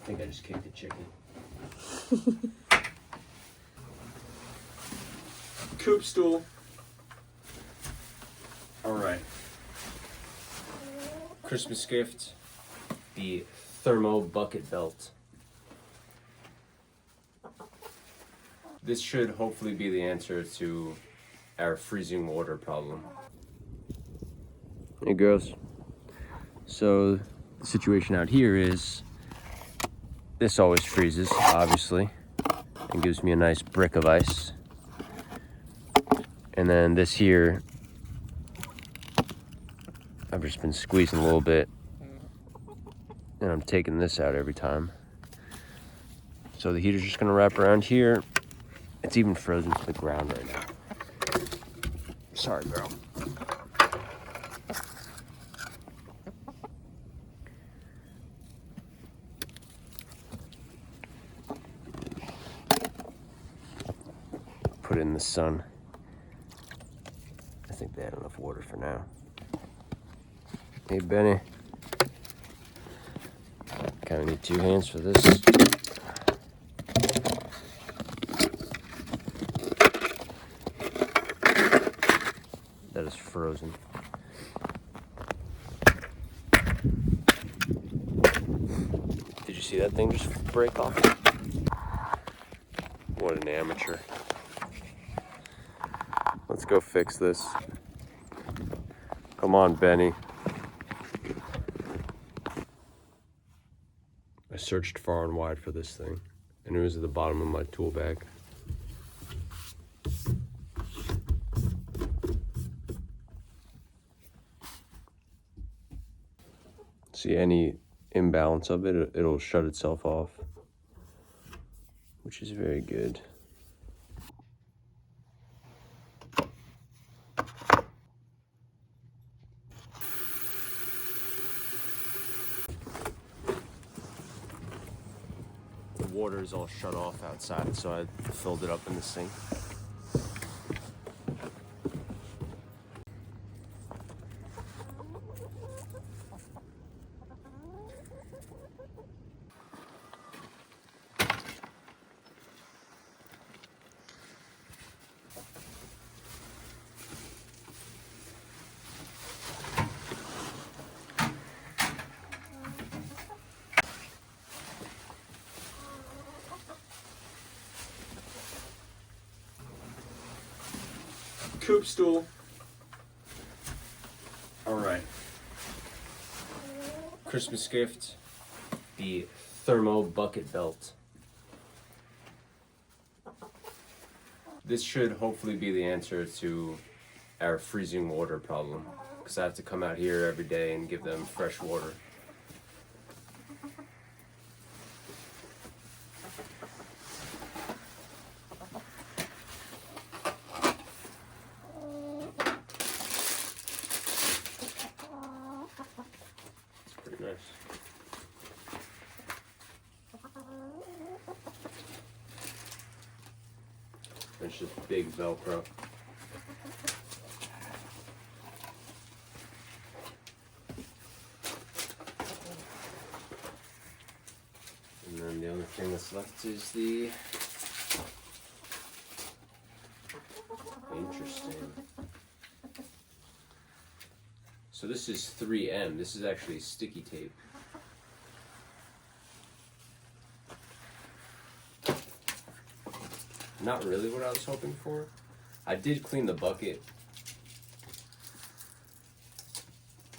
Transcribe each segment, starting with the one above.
think I just kicked the chicken. Coop stool. Alright. Christmas gift. The Thermo Bucket Belt. This should hopefully be the answer to our freezing water problem. Hey girls. So the situation out here is this always freezes, obviously, and gives me a nice brick of ice. And then this here, I've just been squeezing a little bit, and I'm taking this out every time. So the heater's just gonna wrap around here. It's even frozen to the ground right now. Sorry, girl. Put it in the sun. I think they had enough water for now. Hey, Benny. Kind of need 2 hands for this. That is frozen. Did you see that thing just break off? What an amateur. Let's go fix this. Come on, Benny. I searched far and wide for this thing, and it was at the bottom of my tool bag. See any imbalance of it, it'll shut itself off, which is very good. The water is all shut off outside, so I filled it up in the sink. Coop stool. Alright. Christmas gift. The Thermo Bucket Belt. This should hopefully be the answer to our freezing water problem, because I have to come out here every day and give them fresh water. Nice. It's just big Velcro. And then the only thing that's left is the... Interesting. So this is 3M. This is actually sticky tape. Not really what I was hoping for. I did clean the bucket.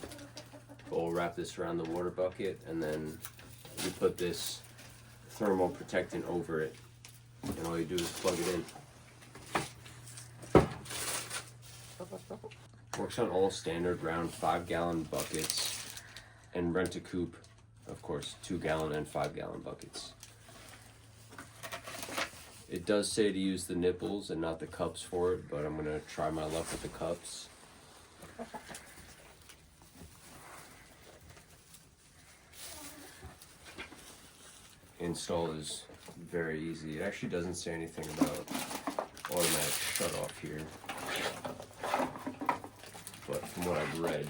But we'll wrap this around the water bucket, and then you put this thermal protectant over it, and all you do is plug it in. Works on all standard round 5-gallon buckets, and rent a Coop, of course, 2-gallon and 5-gallon buckets. It does say to use the nipples and not the cups for it, but I'm gonna try my luck with the cups. Install is very easy. It actually doesn't say anything about automatic shut off here. But from what I've read,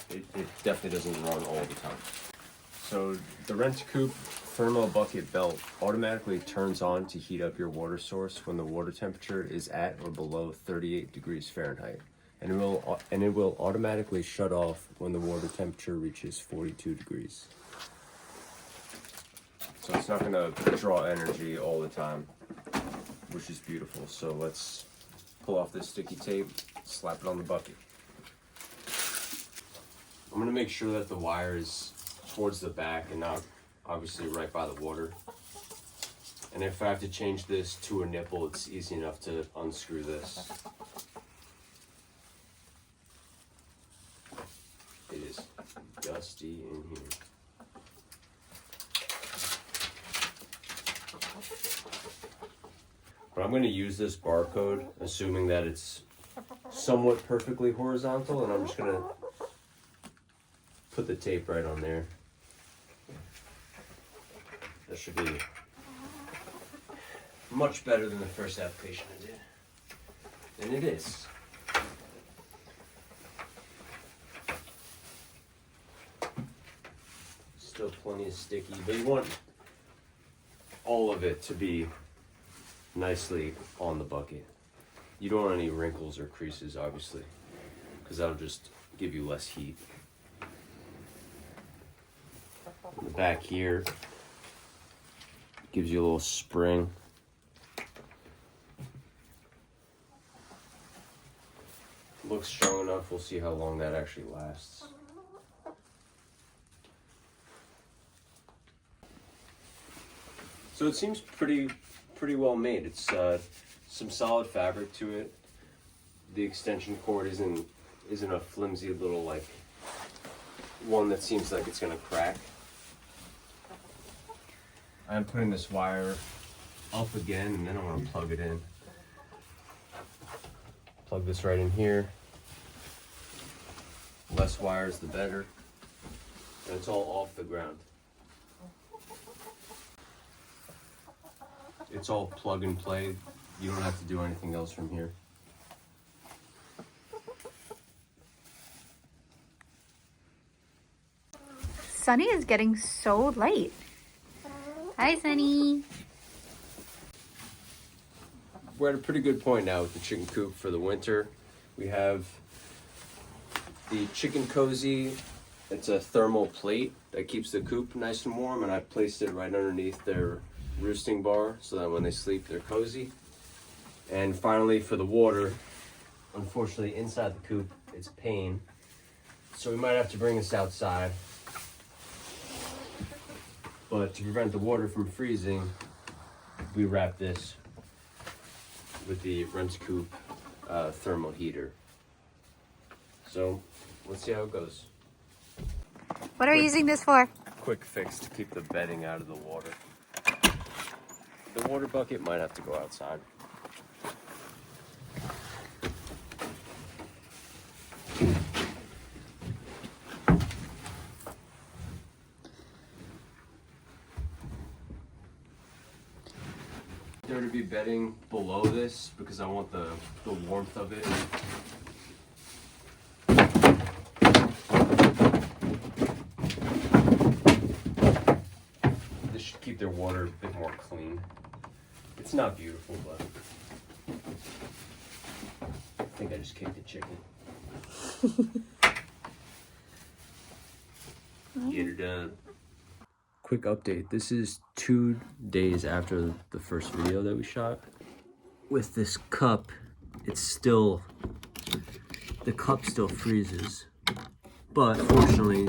it definitely doesn't run all the time. So the Rent-A-Coop Thermo Bucket Belt automatically turns on to heat up your water source when the water temperature is at or below 38 degrees Fahrenheit. And it will automatically shut off when the water temperature reaches 42 degrees. So it's not going to draw energy all the time, which is beautiful. So let's pull off this sticky tape, slap it on the bucket. I'm going to make sure that the wire is towards the back and not obviously right by the water. And if I have to change this to a nipple, it's easy enough to unscrew this. It is dusty in here. But I'm going to use this barcode, assuming that it's somewhat perfectly horizontal, and I'm just going to put the tape right on there. That should be much better than the first application I did. And it is. Still plenty of sticky, but you want all of it to be nicely on the bucket. You don't want any wrinkles or creases, obviously, because that'll just give you less heat. On the back here gives you a little spring. Looks strong enough. We'll see how long that actually lasts. So it seems pretty well made. It's some solid fabric to it. The extension cord isn't a flimsy little like one that seems like it's gonna crack. I'm putting this wire up again, and then I'm gonna plug it in. Plug this right in here. Less wires, the better. And it's all off the ground. It's all plug and play. You don't have to do anything else from here. Sunny is getting so light. Hi, Sunny. We're at a pretty good point now with the chicken coop for the winter. We have the chicken cozy. It's a thermal plate that keeps the coop nice and warm, and I placed it right underneath their roosting bar so that when they sleep they're cozy. And finally, for the water, unfortunately inside the coop it's pain, so we might have to bring this outside. But to prevent the water from freezing, we wrap this with the Rent-A-Coop thermal heater. So let's see how it goes. What are you using this for? Quick fix to keep the bedding out of the water. The water bucket might have to go outside. There to be bedding below this because I want the warmth of it. This should keep their water a bit more clean. It's not beautiful, but I think I just kicked the chicken. Get her done. Quick update. This is 2 days after the first video that we shot. With this cup, the cup still freezes. But fortunately,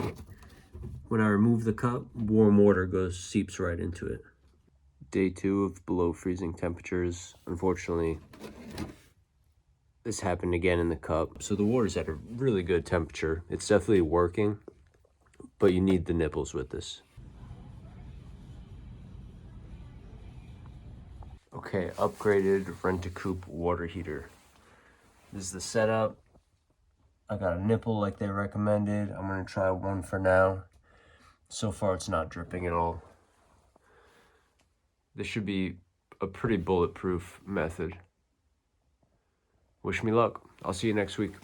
when I remove the cup, warm water seeps right into it. Day 2 of below freezing temperatures. Unfortunately, this happened again in the cup. So the water's at a really good temperature. It's definitely working, but you need the nipples with this. Okay, upgraded Rent-A-Coop water heater. This is the setup. I got a nipple like they recommended. I'm gonna try one for now. So far it's not dripping at all. This should be a pretty bulletproof method. Wish me luck. I'll see you next week.